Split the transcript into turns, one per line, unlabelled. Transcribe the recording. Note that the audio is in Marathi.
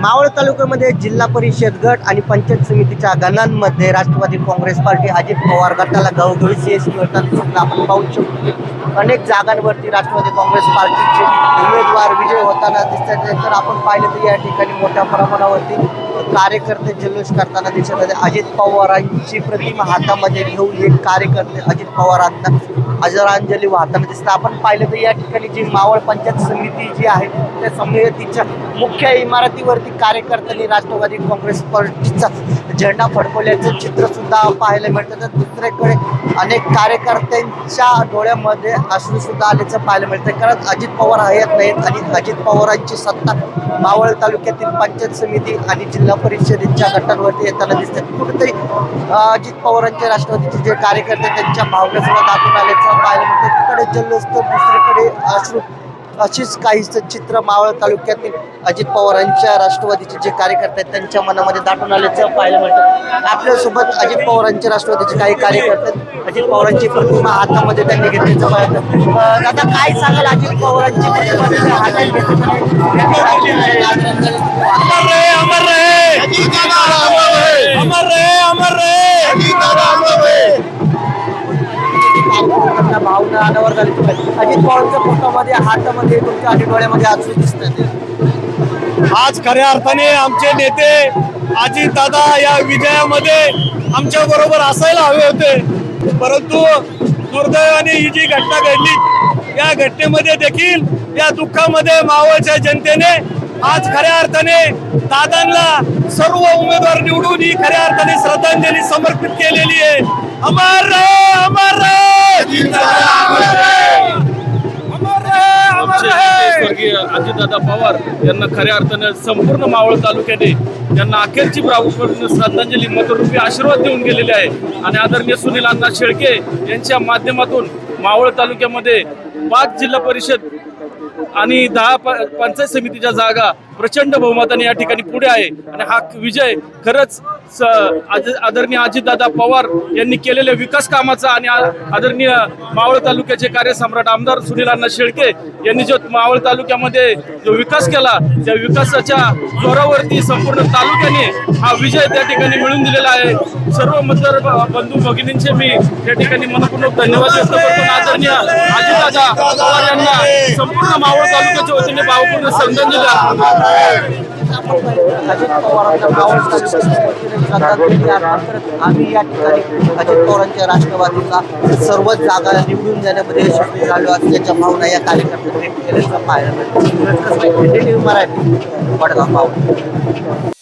मावळ तालुक्यामध्ये जिल्हा परिषद गट आणि पंचायत समितीच्या गणांमध्ये राष्ट्रवादी काँग्रेस पार्टी अजित पवार गटाला घवघवीत यश मिळताना आपण पाहू शकतो की अनेक जागांवरती राष्ट्रवादी काँग्रेस पार्टीचे उमेदवार विजय होताना दिसतात. तर आपण पाहिलं तर या ठिकाणी मोठ्या प्रमाणावरती कार्यकर्ते जल्लोष करताना दिसत आहेत. अजित पवारांची प्रतिमा हातामध्ये घेऊन हे कार्यकर्ते अजित पवारांना आदरांजली वाहताना दिसतात. आपण पाहिलं तर या ठिकाणी जी मावळ पंचायत समिती जी आहे त्या समितीच्या मुख्य इमारतीवरती कार्यकर्त्यांनी राष्ट्रवादी काँग्रेस पार्टीचा झेंडा फडकवल्याचं चित्र सुद्धा पाहायला मिळतं. तर दुसरीकडे अनेक कार्यकर्त्यांच्या डोळ्यामध्ये अश्रू सुद्धा आल्याचं पाहायला मिळतं. कारण अजित पवार हयात नाहीत आणि अजित पवारांची सत्ता मावळ तालुक्यातील पंचायत समिती आणि जिल्हा परिषदेच्या गटांवरती येताना दिसतात. कुठेतरी अजित पवारांचे राष्ट्रवादीचे जे कार्यकर्ते त्यांच्या भावना सुद्धा दाखवून आल्याचं पाहायला मिळतं. तिकडे जल्लोष तर दुसरीकडे अश्रू अशीच काहीच चित्र मावळ तालुक्यातील अजित पवारांच्या राष्ट्रवादीचे जे कार्यकर्ते आहेत त्यांच्या मनामध्ये दाटून आल्याचं पाहायला मिळतं. आपल्यासोबत अजित पवारांचे राष्ट्रवादीचे काही कार्यकर्ते अजित पवारांची प्रतिमा हातामध्ये त्यांनी घेतल्याचं पाहिलं. दादा काय सांगाल अजित पवारांची प्रतिमा हातात भावना अनावर झाली. अजित पवारांच्या फोटोमध्ये हातामध्ये तुमच्या आणि डोळ्यामध्ये अश्रू दिसतात.
आज खऱ्या अर्थाने आमचे नेते अजित दादा या विजयामध्ये आमच्या बरोबर असायला हवे होते, परंतु दुर्दैवाने ही जी घटना घडली या घटनेमध्ये देखील या दुःखामध्ये मावळच्या जनतेने आज खऱ्या अर्थाने दादांना सर्व उमेदवार निवडून ही खऱ्या अर्थाने श्रद्धांजली समर्पित केलेली आहे. अमर रहे, अमर रहे,
स्वर्गीय अजितदादा पवार यांना खऱ्या अर्थाने संपूर्ण मावळ तालुक्याने त्यांना अखेरची प्रामुख्याने श्रद्धांजली मतरूपी आशीर्वाद देऊन गेलेले आहे. आणि आदरणीय सुनील अण्णा शेळके यांच्या माध्यमातून मावळ तालुक्यामध्ये 5 जिल्हा परिषद आणि 10 पंचायत समितीच्या जागा प्रचंड बहुमताने या ठिकाणी पुढे आहे. आणि हा विजय खरंच आदरणीय अजितदादा पवार यांनी केलेल्या विकास कामाचा आणि आदरणीय मावळ तालुक्याचे कार्यसम्राट आमदार सुनील अण्णा शेळके यांनी जो मावळ तालुक्यामध्ये जो विकास केला त्या विकासाच्या जोरावरती संपूर्ण तालुक्याने हा विजय त्या ठिकाणी मिळवून दिलेला आहे. सर्व मतदार बंधू भगिनींचे मी त्या ठिकाणी मनपूर्वक धन्यवाद व्यक्त करतो. आदरणीय अजितदादा पवार यांना संपूर्ण मावळ तालुक्याच्या वतीने भावपूर्ण श्रद्धांजली
अजित पवारांना मावळ तालुक्याच्या आम्ही या ठिकाणी अजित पवारांच्या राष्ट्रवादीला सर्व जागा निवडून देण्यामध्ये यशस्वी झालो असल्याच्या भावना या कार्यकर्त्यांनी व्यक्त केल्याचं पाहायला मिळतं. मराठी वडगाव मावळ.